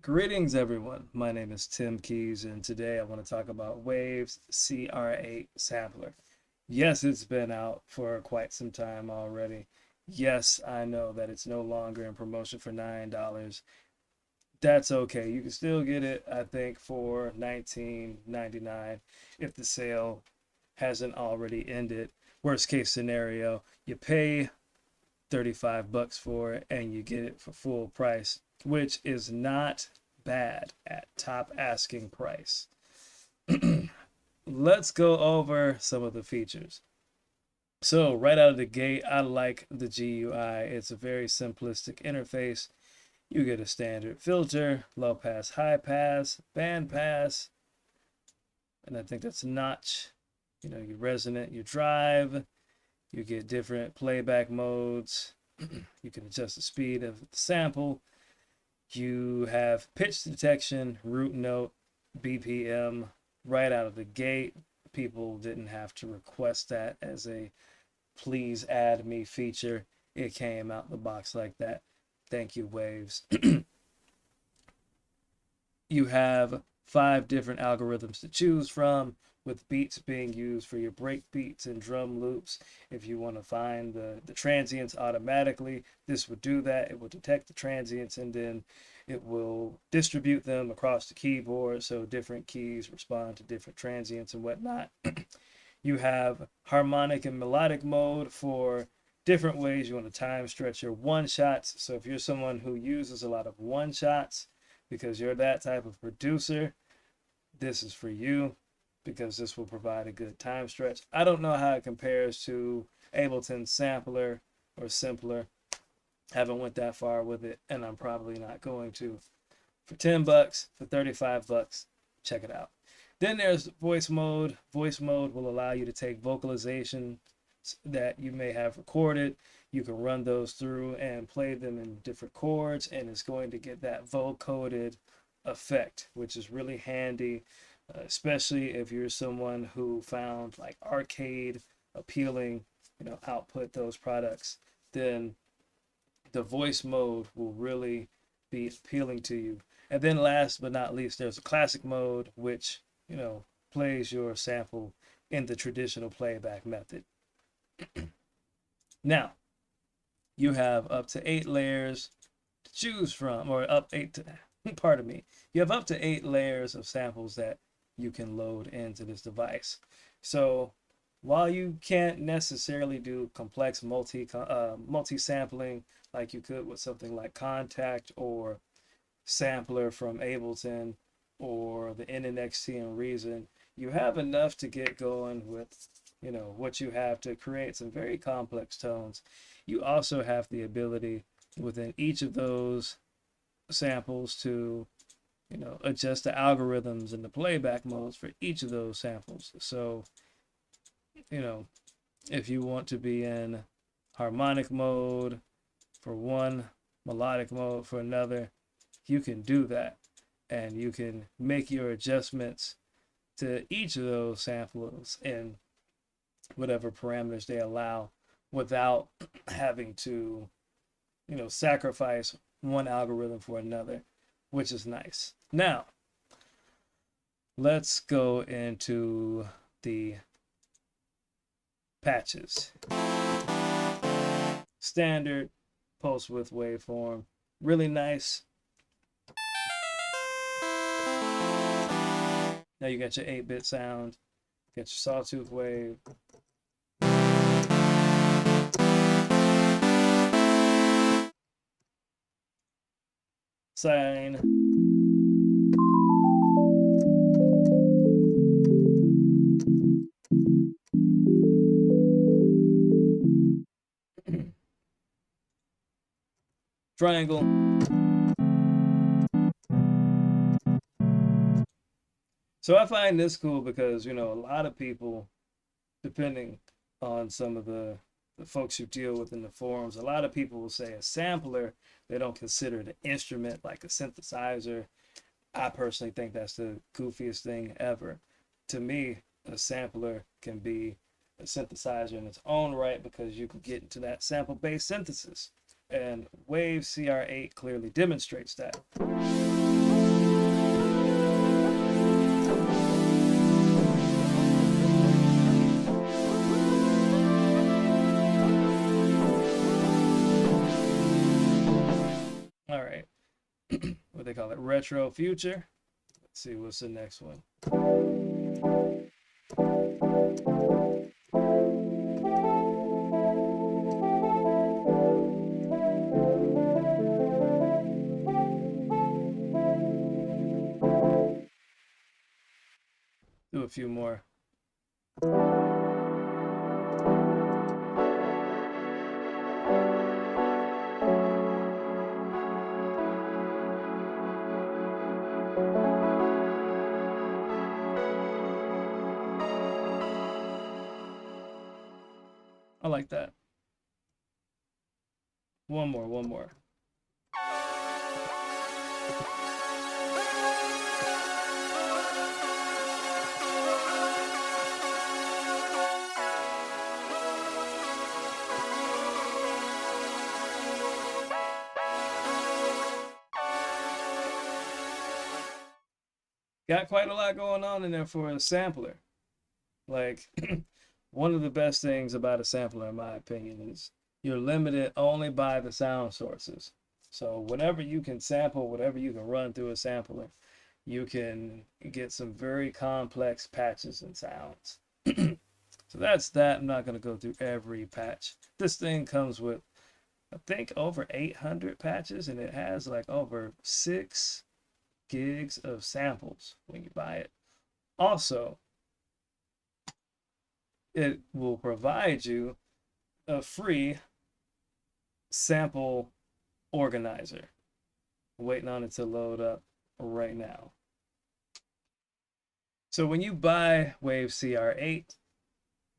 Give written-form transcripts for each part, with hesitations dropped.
Greetings everyone, my name is Tim Keys and today I want to talk about Waves CR8 Sampler. Yes, it's been out for quite some time already. Yes, I know that it's no longer in promotion for $9. That's okay, you can still get it I think for $19.99 if the sale hasn't already ended. Worst case scenario, you pay 35 bucks for it and you get it for full price, which is not bad at top asking price. Let's go over some of the features. So right out of the gate, I like the GUI. It's a very simplistic interface. You get a standard filter, low pass, high pass, band pass, and I think that's notch. Your resonant, your drive. You get different playback modes. You can adjust the speed of the sample. You have pitch detection, root note, BPM right out of the gate. People didn't have to request that as a please add me feature. It came out the box like that. Thank you, Waves. You have 5 different algorithms to choose from, with beats being used for your break beats and drum loops. If you want to find the transients automatically, this would do that. It will detect the transients and then it will distribute them across the keyboard so different keys respond to different transients and whatnot. You have harmonic and melodic mode for different ways you want to time stretch your one shots. So if you're someone who uses a lot of one shots because you're that type of producer, this is for you, because this will provide a good time stretch. I don't know how it compares to Ableton Sampler or Simpler. Haven't went that far with it, and I'm probably not going to. For 10 bucks, for 35 bucks, check it out. Then there's voice mode. Voice mode will allow you to take vocalization that you may have recorded. You can run those through and play them in different chords, and it's going to get that vocoded effect, which is really handy, especially if you're someone who found like arcade appealing, output those products. Then the voice mode will really be appealing to you. And then last but not least, there's a classic mode, which plays your sample in the traditional playback method. Now, you have up to 8 layers to choose from, or pardon me, you have up to 8 layers of samples that you can load into this device. So while you can't necessarily do complex multi-sampling like you could with something like Contact or Sampler from Ableton or the NNXT and Reason, you have enough to get going with what you have to create some very complex tones. You also have the ability within each of those samples to adjust the algorithms and the playback modes for each of those samples. So if you want to be in harmonic mode for one, melodic mode for another, you can do that, and you can make your adjustments to each of those samples in whatever parameters they allow without having to sacrifice one algorithm for another, which is nice. Now let's go into the patches. Standard pulse width waveform, really nice. Now you got your 8-bit sound, got your sawtooth wave, sine, triangle. So I find this cool because a lot of people, depending on some of the folks you deal with in the forums, a lot of people will say a sampler, they don't consider it an instrument like a synthesizer. I personally think that's the goofiest thing ever. To me, a sampler can be a synthesizer in its own right because you can get into that sample-based synthesis. And Wave CR8 clearly demonstrates that. call it Retro Future. Let's see what's the next one. Do a few more. I like that. One more. Got quite a lot going on in there for a sampler. Like, one of the best things about a sampler, in my opinion, is you're limited only by the sound sources. So whenever you can sample, whatever you can run through a sampler, you can get some very complex patches and sounds. So that's that. I'm not going to go through every patch. This thing comes with, I think, over 800 patches, and it has like over 6 gigs of samples when you buy it. Also, it will provide you a free sample organizer. I'm waiting on it to load up right now. So when you buy Wave Cr8,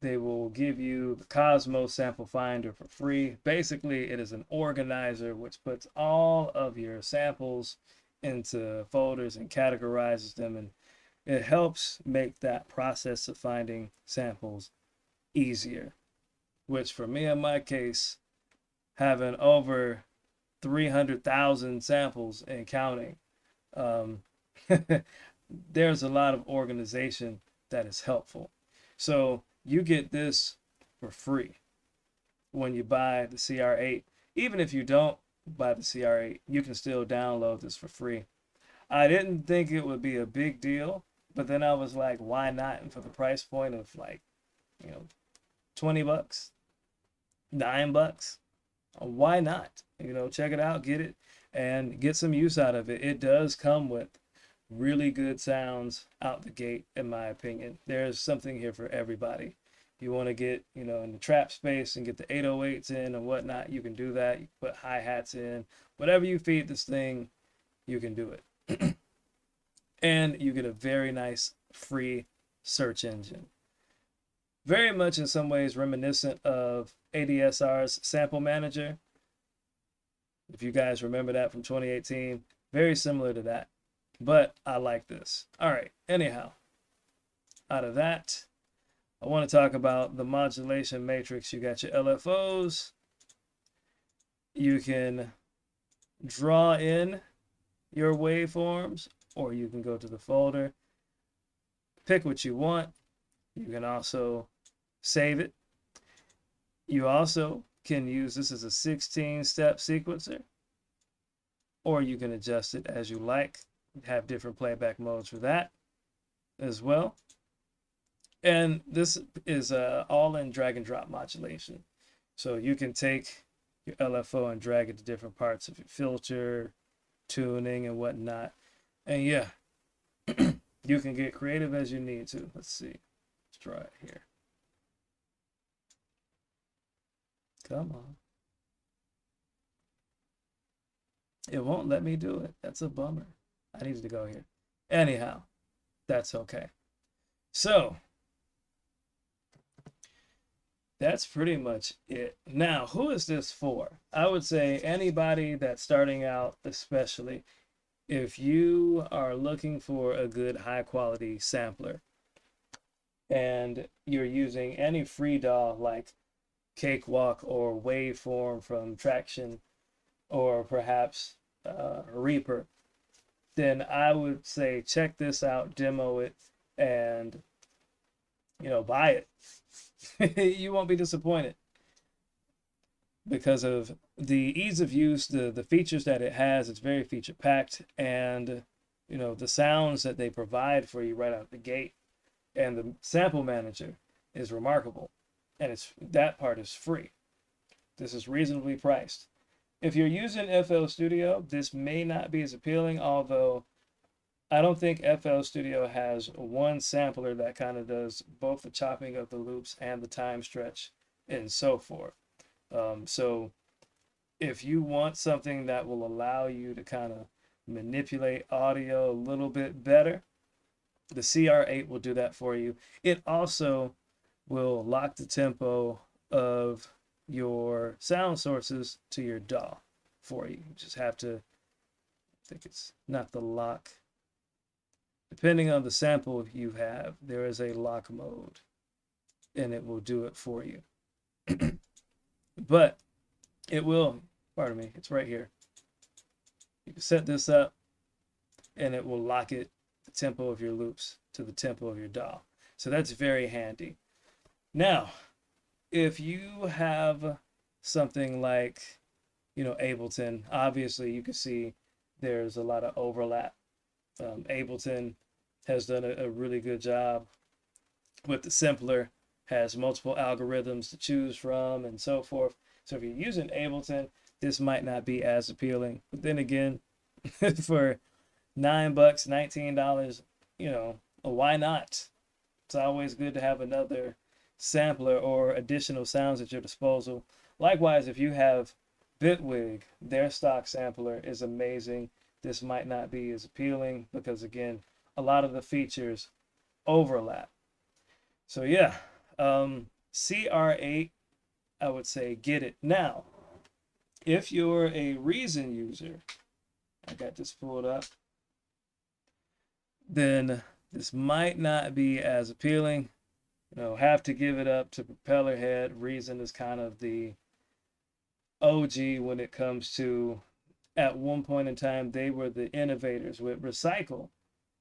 they will give you the Cosmo sample finder for free. Basically, it is an organizer which puts all of your samples into folders and categorizes them, and it helps make that process of finding samples easier, which for me, in my case, having over 300,000 samples and counting, there's a lot of organization that is helpful. So you get this for free when you buy the Cr8. Even if you don't buy the Cr8, you can still download this for free. I didn't think it would be a big deal, but then I was like, why not? And for the price point of like, 20 bucks, $9, why not? Check it out, get it, and get some use out of it. It does come with really good sounds out the gate, in my opinion. There's something here for everybody. You want to get, in the trap space and get the 808s in and whatnot, you can do that. You put hi-hats in. Whatever you feed this thing, you can do it. And you get a very nice free search engine. Very much in some ways reminiscent of ADSR's Sample Manager. If you guys remember that from 2018, very similar to that. But I like this. All right, anyhow, out of that, I want to talk about the modulation matrix. You got your LFOs. You can draw in your waveforms, or you can go to the folder, pick what you want. You can also save it. You also can use this as a 16-step sequencer, or you can adjust it as you like. Have different playback modes for that as well. And this is all in drag and drop modulation. So you can take your LFO and drag it to different parts of your filter, tuning, and whatnot. And yeah, you can get creative as you need to. Let's see. Let's try it here. Come on. It won't let me do it. That's a bummer. I needed to go here. Anyhow, that's okay. So that's pretty much it. Now, who is this for? I would say anybody that's starting out, especially if you are looking for a good high quality sampler and you're using any free DAW like Cakewalk or Waveform from Traction, or perhaps Reaper, then I would say check this out, demo it, and buy it. You won't be disappointed because of the ease of use, the features that it has, it's very feature packed, and the sounds that they provide for you right out the gate, and the sample manager is remarkable, and that part is free. This is reasonably priced. If you're using FL Studio, this may not be as appealing, although I don't think FL Studio has one sampler that kind of does both the chopping of the loops and the time stretch and so forth. So if you want something that will allow you to kind of manipulate audio a little bit better, the CR8 will do that for you. It also will lock the tempo of your sound sources to your DAW for you. You just have to, I think it's not the lock. Depending on the sample you have, there is a lock mode and it will do it for you. But it will, pardon me, it's right here. You can set this up and it will lock the tempo of your loops to the tempo of your DAW. So that's very handy. Now, if you have something like, Ableton, obviously you can see there's a lot of overlap. Ableton has done a really good job with the sampler, has multiple algorithms to choose from and so forth. So if you're using Ableton, this might not be as appealing. But then again, for $9, $19, why not? It's always good to have another sampler or additional sounds at your disposal. Likewise, if you have Bitwig, their stock sampler is amazing. This might not be as appealing because, again, a lot of the features overlap. So yeah, CR8, I would say get it. Now, if you're a Reason user, I got this pulled up, then this might not be as appealing. Have to give it up to Propellerhead. Reason is kind of the OG when it comes to, at one point in time, they were the innovators with Recycle.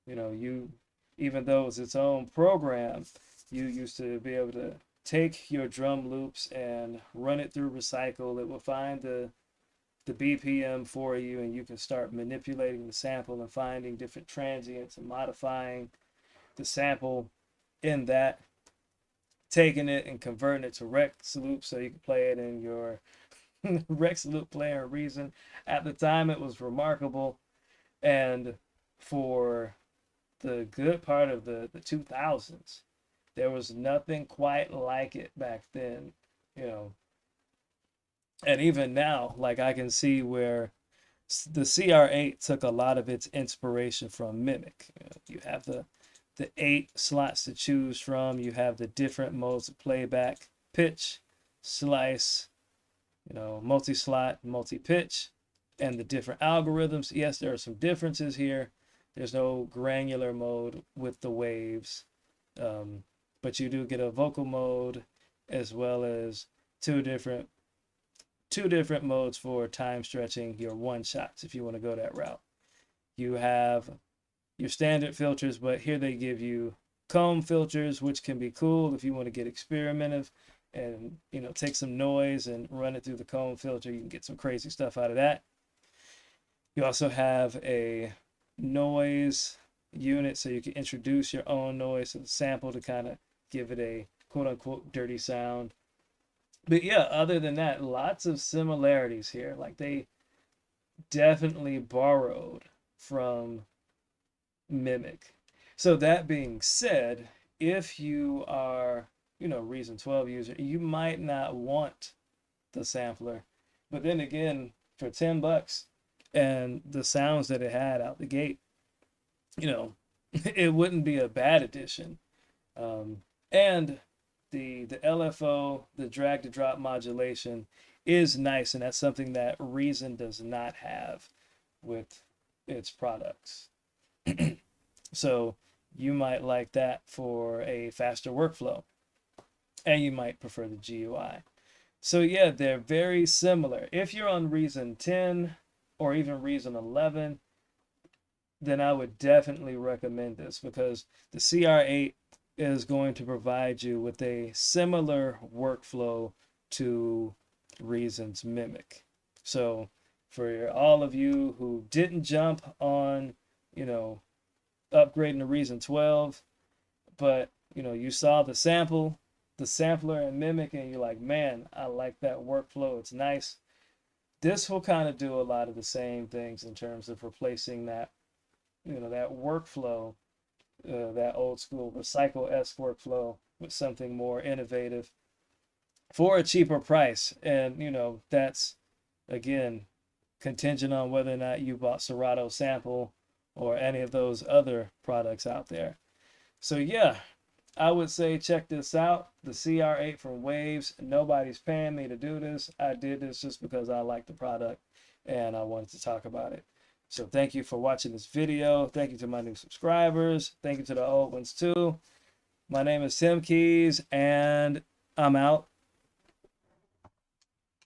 Even though it was its own program, you used to be able to take your drum loops and run it through Recycle. It will find the BPM for you, and you can start manipulating the sample and finding different transients and modifying the sample in that, taking it and converting it to Rex Loop so you can play it in your Rex Loop player. Reason at the time it was remarkable, and for the good part of the 2000s, there was nothing quite like it back then. And even now, like, I can see where the CR8 took a lot of its inspiration from Mimic. You have the 8 slots to choose from. You have the different modes of playback: pitch, slice, multi-slot, multi-pitch, and the different algorithms. Yes, there are some differences here. There's no granular mode with the waves, but you do get a vocal mode as well as two different modes for time stretching your one shots if you want to go that route. You have your standard filters, but here they give you comb filters, which can be cool if you want to get experimentative and take some noise and run it through the comb filter. You can get some crazy stuff out of that. You also have a noise unit, so you can introduce your own noise to the sample to kind of give it a quote-unquote dirty sound. But yeah, other than that, lots of similarities here. Like, they definitely borrowed from Mimic. So that being said, if you are, Reason 12 user, you might not want the sampler. But then again, for $10 and the sounds that it had out the gate, it wouldn't be a bad addition. And the LFO, the drag to drop modulation, is nice, and that's something that Reason does not have with its products. So you might like that for a faster workflow, and you might prefer the GUI. So yeah, they're very similar. If you're on Reason 10 or even Reason 11, then I would definitely recommend this, because the CR8 is going to provide you with a similar workflow to Reason's Mimic. So for all of you who didn't jump on, you know, upgrading to Reason 12, but you know, you saw the sampler and Mimic, and you're like, man, I like that workflow. It's nice. This will kind of do a lot of the same things in terms of replacing that, you know, that workflow, that old school recycle-esque workflow with something more innovative for a cheaper price. And, you know, that's, again, contingent on whether or not you bought Serato Sample or any of those other products out there. So yeah, I would say check this out. The CR8 from Waves. Nobody's paying me to do this. I did this just because I like the product and I wanted to talk about it. So thank you for watching this video. Thank you to my new subscribers. Thank you to the old ones too. My name is Tim Keys and I'm out.